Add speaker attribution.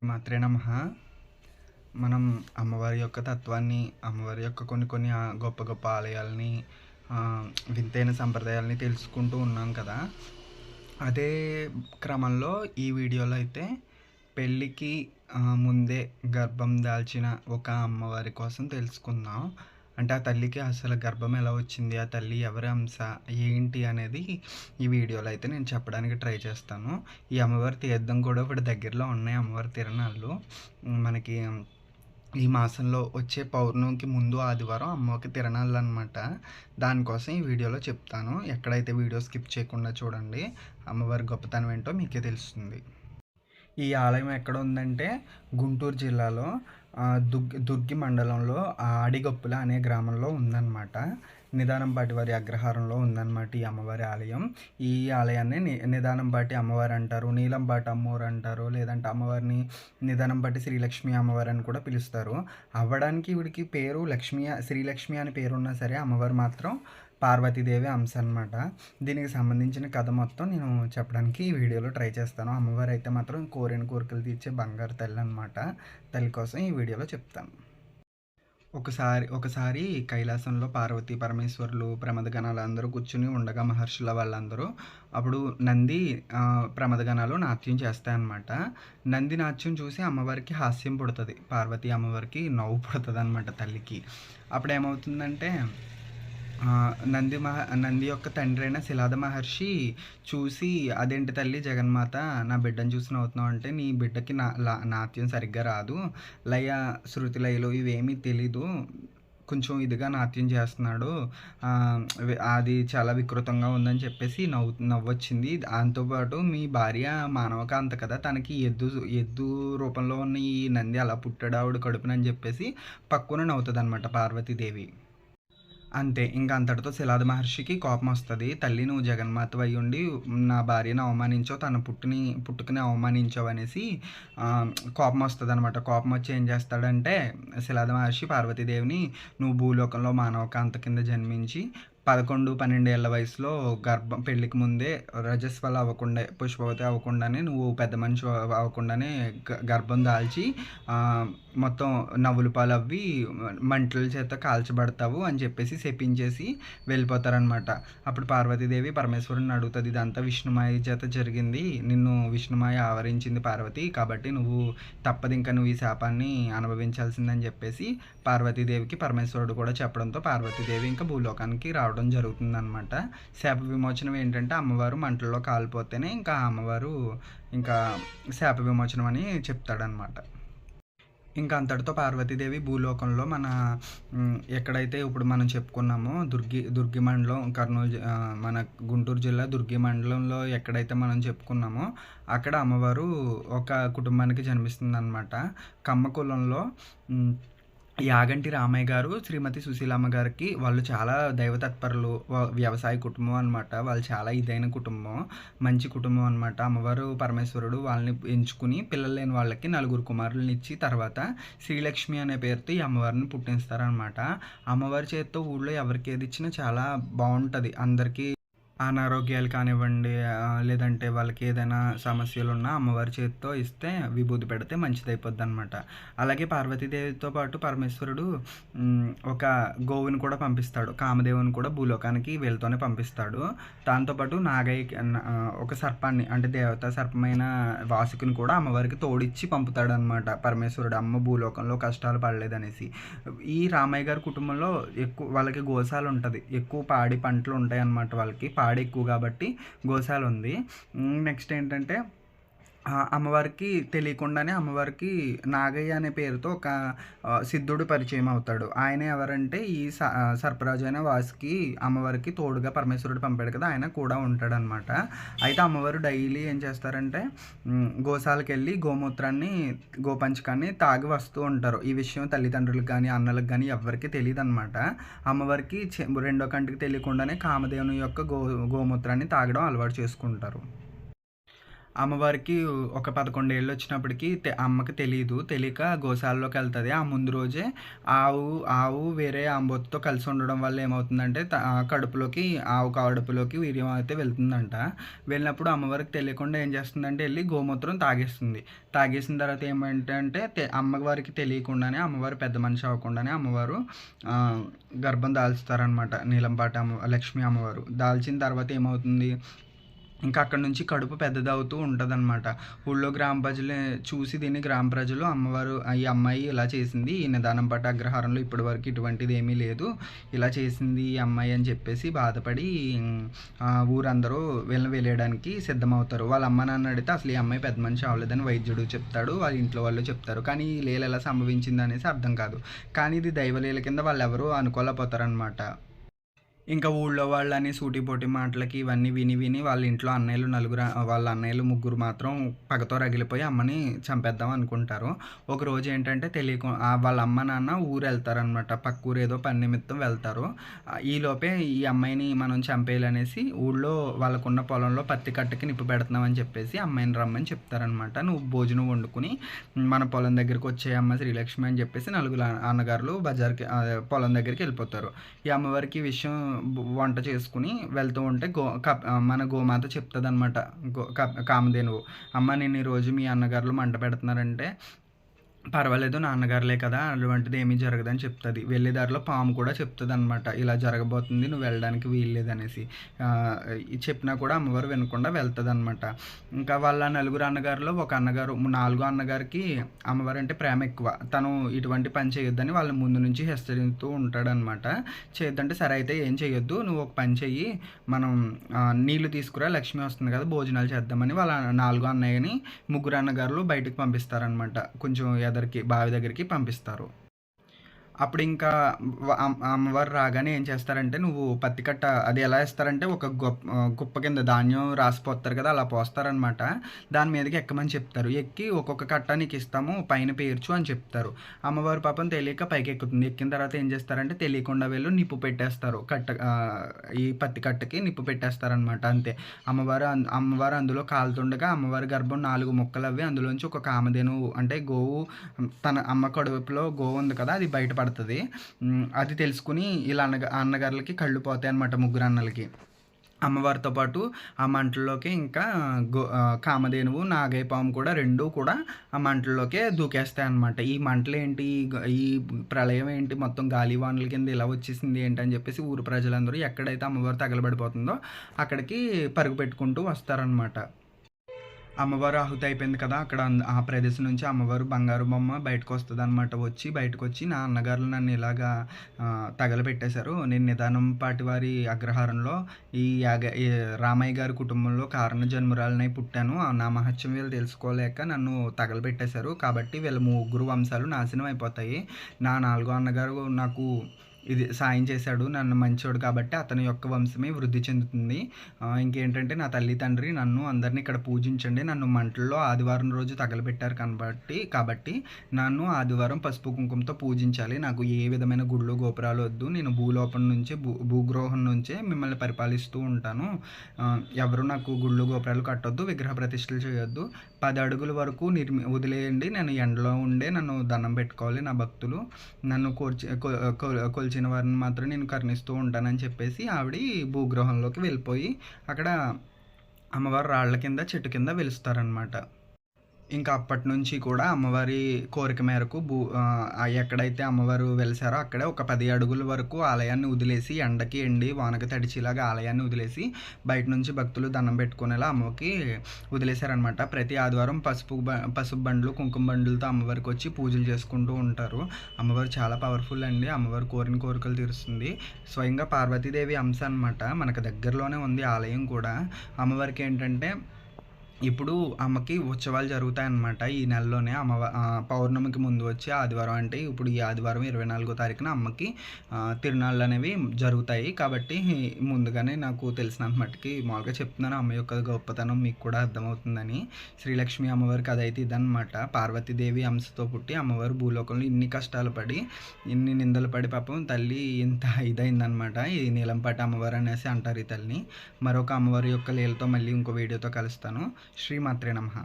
Speaker 1: మాత్రే నమః. మనం అమ్మవారి యొక్క తత్వాన్ని, అమ్మవారి యొక్క కొన్ని కొన్ని గొప్ప గొప్ప ఆలయాల్ని, వింతైన సంప్రదాయాల్ని తెలుసుకుంటూ ఉన్నాం కదా! అదే క్రమంలో ఈ వీడియోలో అయితే పెళ్ళికి ముందే గర్భం దాల్చిన ఒక అమ్మవారి కోసం తెలుసుకుందాం. అంటే ఆ తల్లికి అసలు గర్భం ఎలా వచ్చింది? ఆ తల్లి ఎవరి అంశ? ఏంటి అనేది ఈ వీడియోలో అయితే నేను చెప్పడానికి ట్రై చేస్తాను. ఈ అమ్మవారి తీర్థం కూడా ఇప్పుడు దగ్గరలో ఉన్నాయి. అమ్మవారి తిరునాళ్ళు మనకి ఈ మాసంలో వచ్చే పౌర్ణమికి ముందు ఆదివారం అమ్మవారికి తిరణాలు అనమాట. దానికోసం ఈ వీడియోలో చెప్తాను. ఎక్కడైతే వీడియో స్కిప్ చేయకుండా చూడండి. అమ్మవారి గొప్పతనం ఏంటో మీకే తెలుస్తుంది. ఈ ఆలయం ఎక్కడ ఉందంటే గుంటూరు జిల్లాలో దుర్గి మండలంలో ఆడిగొప్పుల అనే గ్రామంలో ఉందన్నమాట. నిదానంపాటి వారి అగ్రహారంలో ఉందన్నమాట ఈ అమ్మవారి ఆలయం. ఈ ఆలయాన్ని నిదానంపాటి అమ్మవారు అంటారు, నీలంపాటి అమ్మవారు అంటారు, లేదంటే అమ్మవారిని నిదానంపాటి శ్రీలక్ష్మి అమ్మవారు అని కూడా పిలుస్తారు. అవ్వడానికి వీడికి పేరు శ్రీలక్ష్మి అని పేరున్నా సరే అమ్మవారు మాత్రం పార్వతీదేవి అంశ అనమాట. దీనికి సంబంధించిన కథ మొత్తం నేను చెప్పడానికి ఈ వీడియోలో ట్రై చేస్తాను. అమ్మవారు అయితే మాత్రం కోరిన కోరికలు తీర్చే బంగారు తల్లి అనమాట. తల్లి కోసం ఈ వీడియోలో చెప్తాను. ఒకసారి కైలాసంలో పార్వతీ పరమేశ్వరులు ప్రమదగణాలు అందరూ కూర్చుని ఉండగా మహర్షుల వాళ్ళందరూ అప్పుడు నంది ప్రమదగణాలు నాట్యం చేస్తాయన్నమాట. నంది నాట్యం చూసి అమ్మవారికి హాస్యం పుడుతుంది. పార్వతీ అమ్మవారికి నవ్వు పుడుతుంది అనమాట తల్లికి. అప్పుడు ఏమవుతుందంటే నంది యొక్క తండ్రి అయిన శిలాద మహర్షి చూసి, అదేంటి తల్లి జగన్మాత నా బిడ్డను చూసి నవ్వుతున్నావు అంటే, నీ బిడ్డకి నాట్యం సరిగ్గా రాదు, లయ శృతి లయలు ఇవేమీ తెలీదు, కొంచెం ఇదిగా నాట్యం చేస్తున్నాడు, అది చాలా వికృతంగా ఉందని చెప్పేసి నవ్వొచ్చింది. దాంతోపాటు మీ భార్య మానవకాంత కదా, తనకి ఎద్దు రూపంలో ఉన్న ఈ నంది అలా పుట్టాడు ఆవిడ కడుపునని చెప్పేసి పక్కున నవ్వుతుంది అనమాట పార్వతీదేవి. అంతే, ఇంకా అంతటితో శిలాద మహర్షికి కోపం వస్తుంది. తల్లి నువ్వు జగన్మాత అయి ఉండి నా భార్యను అవమానించావు, తన పుట్టుకుని అవమానించావు అనేసి కోపం వస్తుంది అనమాట. కోపం వచ్చి ఏం చేస్తాడంటే శిలాద మహర్షి పార్వతీదేవిని నువ్వు భూలోకంలో మానవకాంత కింద జన్మించి 11-12 ఏళ్ల వయసులో పెళ్ళికి ముందే రజస్వల అవ్వకుండా, పుష్పవతి అవ్వకుండానే, నువ్వు పెద్ద మనిషి అవ్వకుండానే గర్భం దాల్చి మొత్తం నవ్వుల పాలు అవ్వి మంటల చేత కాల్చబడతావు అని చెప్పేసి శపించేసి వెళ్ళిపోతారనమాట. అప్పుడు పార్వతీదేవి పరమేశ్వరుని అడుగుతుంది, ఇదంతా విష్ణుమాయ చేత జరిగింది, నిన్ను విష్ణుమాయ ఆవరించింది పార్వతి, కాబట్టి నువ్వు తప్పదు, ఇంకా నువ్వు ఈ శాపాన్ని అనుభవించాల్సిందని చెప్పేసి పార్వతీదేవికి పరమేశ్వరుడు కూడా చెప్పడంతో పార్వతీదేవి ఇంకా భూలోకానికి రావడం జరుగుతుందన్నమాట. శాప విమోచనం ఏంటంటే అమ్మవారు మంటల్లో కాలిపోతేనే ఇంకా అమ్మవారు ఇంకా శాప విమోచనం అని చెప్తాడనమాట. ఇంకా అంతటితో పార్వతీదేవి భూలోకంలో ఎక్కడైతే ఇప్పుడు మనం చెప్పుకున్నామో దుర్గి మండలం కర్నూలు, మన గుంటూరు జిల్లా దుర్గి మండలంలో ఎక్కడైతే మనం చెప్పుకున్నామో అక్కడ అమ్మవారు ఒక కుటుంబానికి జన్మిస్తుంది అనమాట. కమ్మ కులంలో యాగంటి రామయ్య గారు శ్రీమతి సుశీలమ్మ గారికి వాళ్ళు చాలా దైవతత్పరులు, వ్యవసాయ కుటుంబం అనమాట. వాళ్ళు చాలా ఇదైన కుటుంబం, మంచి కుటుంబం అనమాట. అమ్మవారు పరమేశ్వరుడు వాళ్ళని ఎంచుకుని పిల్లలు లేని వాళ్ళకి 4 కుమారులను ఇచ్చి తర్వాత శ్రీలక్ష్మి అనే పేరుతో ఈ అమ్మవారిని పుట్టిస్తారనమాట. అమ్మవారి చేతితో ఊళ్ళో ఎవరికి ఏది ఇచ్చినా చాలా బాగుంటుంది. అందరికీ అనారోగ్యాలు కానివ్వండి, లేదంటే వాళ్ళకి ఏదైనా సమస్యలు ఉన్నా అమ్మవారి చేతితో ఇస్తే విభూతి పెడితే మంచిదైపోద్ది అనమాట. అలాగే పార్వతీదేవితో పాటు పరమేశ్వరుడు ఒక గోవుని కూడా పంపిస్తాడు, కామదేవుని కూడా భూలోకానికి వీళ్ళతోనే పంపిస్తాడు. దాంతోపాటు ఒక సర్పాన్ని, అంటే దేవతా సర్పమైన వాసుకుని కూడా అమ్మవారికి తోడిచ్చి పంపుతాడు అనమాట పరమేశ్వరుడు, అమ్మ భూలోకంలో కష్టాలు పడలేదనేసి. ఈ రామయ్య గారి కుటుంబంలో వాళ్ళకి గోశాల ఉంటుంది, ఎక్కువ పాడి పంటలు ఉంటాయి అన్నమాట. వాళ్ళకి పాడి ఎక్కువ కాబట్టి గోశాల ఉంది. నెక్స్ట్ ఏంటంటే అమ్మవారికి తెలియకుండానే అమ్మవారికి నాగయ్య అనే పేరుతో ఒక సిద్ధుడు పరిచయం అవుతాడు. ఆయన ఎవరంటే ఈ సర్పరాజు అయిన వాసుకి అమ్మవారికి తోడుగా పరమేశ్వరుడు పంపాడు కదా, ఆయన కూడా ఉంటాడనమాట. అయితే అమ్మవారు డైలీ ఏం చేస్తారంటే గోశాలకు వెళ్ళి గోమూత్రాన్ని, గోపంచకాన్ని తాగి వస్తూ ఉంటారు. ఈ విషయం తల్లిదండ్రులకు కానీ అన్నలకు కానీ ఎవరికి తెలియదు అనమాట. అమ్మవారికి రెండో కంటికి తెలియకుండానే కామదేవుని యొక్క గోమూత్రాన్ని తాగడం అలవాటు చేసుకుంటారు. అమ్మవారికి ఒక 11 ఏళ్ళొచ్చినప్పటికి అమ్మకి తెలీదు. తెలియక గోశాలలోకెళ్తది. ఆ ముందు రోజే ఆవు ఆవు వేరే ఆంబోతుతో కలిసి ఉండడం వల్ల ఏమవుతుందంటే కడుపులోకి ఆవు కడుపులోకి వీర్యం అయితే వెళ్తుందంట. వెళ్ళినప్పుడు అమ్మవారికి తెలియకుండా ఏం చేస్తుందంటే ఎళ్లి గోమూత్రం తాగేస్తుంది. తాగేసిన తర్వాత ఏమంటంటే అమ్మవారికి తెలియకుండానే అమ్మవారు పెద్ద మనిషి అవ్వకుండానే అమ్మవారు గర్భం దాల్చుతారనమాట. నీలంపాటి లక్ష్మీ అమ్మవారు. దాల్చిన తర్వాత ఏమవుతుంది, ఇంకా అక్కడి నుంచి కడుపు పెద్దదవుతూ ఉంటదనమాట. ఊళ్ళో గ్రామ ప్రజలే చూసి దీన్ని గ్రామ ప్రజలు అమ్మవారు ఈ అమ్మాయి ఇలా చేసింది. ఈ నిదానంపాటి అగ్రహారంలో ఇప్పటివరకు ఇటువంటిది ఏమీ లేదు. ఇలా చేసింది ఈ అమ్మాయి అని చెప్పేసి బాధపడి ఊరందరూ వీళ్ళని వెలేయడానికి సిద్ధమవుతారు. వాళ్ళ అమ్మ నాన్న అడిగితే అసలు ఈ అమ్మాయి పెద్ద మనిషి అవ్వలేదని వైద్యుడు చెప్తాడు. వాళ్ళ ఇంట్లో వాళ్ళు చెప్తారు. కానీ ఈ లీల ఎలా సంభవించింది అనేసి అర్థం కాదు. కానీ ఇది దైవలీల కింద వాళ్ళు ఎవరూ అనుకోలేకపోతారనమాట. ఇంకా ఊళ్ళో వాళ్ళని సూటిపోటి మాటలకి ఇవన్నీ విని విని వాళ్ళ ఇంట్లో వాళ్ళ అన్నయ్యలు ముగ్గురు మాత్రం పగతో రగిలిపోయి అమ్మని చంపేద్దాం అనుకుంటారు. ఒకరోజు ఏంటంటే వాళ్ళ అమ్మ నాన్న ఊరు వెళ్తారనమాట. పక్క ఊరు ఏదో పని నిమిత్తం వెళ్తారు. ఈలోపే ఈ అమ్మాయిని మనం చంపేయాలనేసి ఊళ్ళో వాళ్ళకున్న పొలంలో పత్తి కట్టకి నిప్పు పెడుతున్నామని చెప్పేసి అమ్మాయిని రమ్మని చెప్తారనమాట. నువ్వు భోజనం వండుకుని మన పొలం దగ్గరికి వచ్చే అమ్మ శ్రీలక్ష్మి అని చెప్పేసి నలుగురు అన్నగారులు బజార్కి పొలం దగ్గరికి వెళ్ళిపోతారు. ఈ అమ్మవారికి ఈ విషయం వంట చేసుకుని వెళ్తూ ఉంటే మన గోమాత చెప్తుందనమాట. కామధేనువు, అమ్మ నేను ఈరోజు మీ అన్నగారులు మంట పెడుతున్నారంటే పర్వాలేదు నాన్నగారులే కదా అటువంటిది ఏమీ జరగదని చెప్తుంది. వెళ్ళే దారిలో పాము కూడా చెప్తుందనమాట, ఇలా జరగబోతుంది నువ్వు వెళ్ళడానికి వీల్లేదనేసి. చెప్పినా కూడా అమ్మవారు వినకుండా వెళ్తుందనమాట. ఇంకా వాళ్ళ నలుగురు అన్నగారులో ఒక అన్నగారు, 4 అన్నగారికి అమ్మవారు అంటే ప్రేమ ఎక్కువ. తను ఇటువంటి పని చేయొద్దని వాళ్ళ ముందు నుంచి హెచ్చరిస్తూ ఉంటాడనమాట. చేయొద్దంటే సరే అయితే ఏం చేయొద్దు, నువ్వు ఒక పని చెయ్యి, మనం నీళ్లు తీసుకురా లక్ష్మి వస్తుంది కదా భోజనాలు చేద్దామని వాళ్ళ 4 అన్నయ్యని 3 అన్నగారులు బయటకు పంపిస్తారనమాట. కొంచెం బావి దగ్గరికి పంపిస్తారు. అప్పుడు ఇంకా అమ్మవారు రాగానే ఏం చేస్తారంటే, నువ్వు పత్తి కట్ట అది ఎలా ఇస్తారంటే ఒక కుప్ప కింద ధాన్యం రాసిపోతారు కదా అలా పోస్తారనమాట. దాని మీదకి ఎక్కమని చెప్తారు. ఎక్కి ఒక్కొక్క కట్ట నీకు ఇస్తాము పైన పేర్చు అని చెప్తారు. అమ్మవారు పాపం తెలియక పైకి ఎక్కుతుంది. ఎక్కిన తర్వాత ఏం చేస్తారంటే తెలియకుండా వీళ్ళు నిప్పు పెట్టేస్తారు. ఈ పత్తి కట్టకి నిప్పు పెట్టేస్తారనమాట. అంతే. అమ్మవారు అందులో కాలుతుండగా అమ్మవారి గర్భం 4 ముక్కలు అవి అందులోంచి ఒక కామధేనువు అంటే గోవు, తన అమ్మ కడుపులో గోవు ఉంది కదా అది బయట పడుతుంది. అది తెలుసుకుని ఇలా అన్నగారులకి కళ్ళు పోతాయి అన్నమాట, 3 అన్నలకి. అమ్మవారితో పాటు ఆ మంటల్లోకి ఇంకా కామధేనువు నాగయ్యపాము కూడా 2 కూడా ఆ మంటల్లోకే దూకేస్తాయి అన్నమాట. ఈ మంటలు ఏంటి, ఈ ప్రళయం ఏంటి, మొత్తం గాలివానల కింద ఇలా వచ్చేసింది ఏంటని చెప్పేసి ఊరు ప్రజలందరూ ఎక్కడైతే అమ్మవారు తగలబడిపోతుందో అక్కడికి పరుగు పెట్టుకుంటూ వస్తారనమాట. అమ్మవారు ఆహుతి అయిపోయింది కదా అక్కడ ఆ ప్రదేశం నుంచి అమ్మవారు బంగారు బొమ్మ బయటకు వస్తుంది అనమాట. బయటకు వచ్చి నా అన్నగారులు నన్ను ఇలాగా తగలబెట్టేశారు. నేను నిదానంపాటి వారి అగ్రహారంలో ఈ రామయ్య గారి కుటుంబంలో కారణ జన్మురాలనై పుట్టాను. నా మహత్యం వీళ్ళు తెలుసుకోలేక నన్ను తగలబెట్టేశారు. కాబట్టి వీళ్ళ 3 వంశాలు నాశనం అయిపోతాయి. నా 4 అన్నగారు నాకు ఇది సాయం చేశాడు, నన్ను మంచోడు కాబట్టి అతని యొక్క వంశమే వృద్ధి చెందుతుంది. ఇంకేంటంటే నా తల్లి తండ్రి నన్ను అందరినీ ఇక్కడ పూజించండి. నన్ను మంటల్లో ఆదివారం రోజు తగలబెట్టారు కాబట్టి నన్ను ఆదివారం పసుపు కుంకుమతో పూజించాలి. నాకు ఏ విధమైన గుళ్ళు గోపురాలు వద్దు. నేను భూలోపం నుంచే భూగృహం నుంచే మిమ్మల్ని పరిపాలిస్తూ ఉంటాను. ఎవరు నాకు గుళ్ళు గోపురాలు కట్టొద్దు, విగ్రహ ప్రతిష్టలు చేయొద్దు. 10 అడుగుల వరకు వదిలేయండి. నేను ఎండలో ఉండే నన్ను దండం పెట్టుకోవాలి నా భక్తులు. నన్ను కొలిచిన వారిని మాత్రం నేను కరుణిస్తూ ఉంటానని చెప్పేసి ఆవిడ భూగృహంలోకి వెళ్ళిపోయి అక్కడ అమ్మవారు రాళ్ల కింద చెట్టు కింద వెలుస్తారనమాట. ఇంకా అప్పటి నుంచి కూడా అమ్మవారి కోరిక మేరకు ఎక్కడైతే అమ్మవారు వెలిసారో అక్కడే ఒక 10 అడుగుల వరకు ఆలయాన్ని వదిలేసి ఎండకి ఎండి వానకి తడిచిలాగా ఆలయాన్ని వదిలేసి బయట నుంచి భక్తులు దండం పెట్టుకునేలా అమ్మకి వదిలేశారనమాట. ప్రతి ఆదివారం పసుపు బండ్లు కుంకుమ బండ్లతో అమ్మవారికి వచ్చి పూజలు చేసుకుంటూ ఉంటారు. అమ్మవారు చాలా పవర్ఫుల్ అండి. అమ్మవారు కోరిన కోరికలు తీరుస్తుంది. స్వయంగా పార్వతీదేవి అంశ అనమాట. మనకు దగ్గరలోనే ఉంది ఆలయం కూడా. అమ్మవారికి ఏంటంటే ఇప్పుడు అమ్మకి ఉత్సవాలు జరుగుతాయన్నమాట. ఈ నెలలోనే పౌర్ణమికి ముందు వచ్చే ఆదివారం అంటే ఇప్పుడు ఈ ఆదివారం 24వ తారీఖున అమ్మకి తిరునాళ్ళు అనేవి జరుగుతాయి. కాబట్టి ముందుగానే నాకు తెలిసినంత మట్టుకి మామూలుగా చెప్తున్నాను. అమ్మ యొక్క గొప్పతనం మీకు కూడా అర్థమవుతుందని. శ్రీలక్ష్మి అమ్మవారికి అదైతే ఇదన్నమాట. పార్వతీదేవి అంశతో పుట్టి అమ్మవారు భూలోకంలో ఇన్ని కష్టాలు పడి ఇన్ని నిందలు పడి పాపం తల్లి ఇంత ఇదైందనమాట. ఈ నీలంపాటి అమ్మవారు అనేసి అంటారు ఈ తల్లిని. మరొక అమ్మవారి యొక్క లీలతో మళ్ళీ ఇంకో వీడియోతో కలుస్తాను. శ్రీమాత్రే నమః.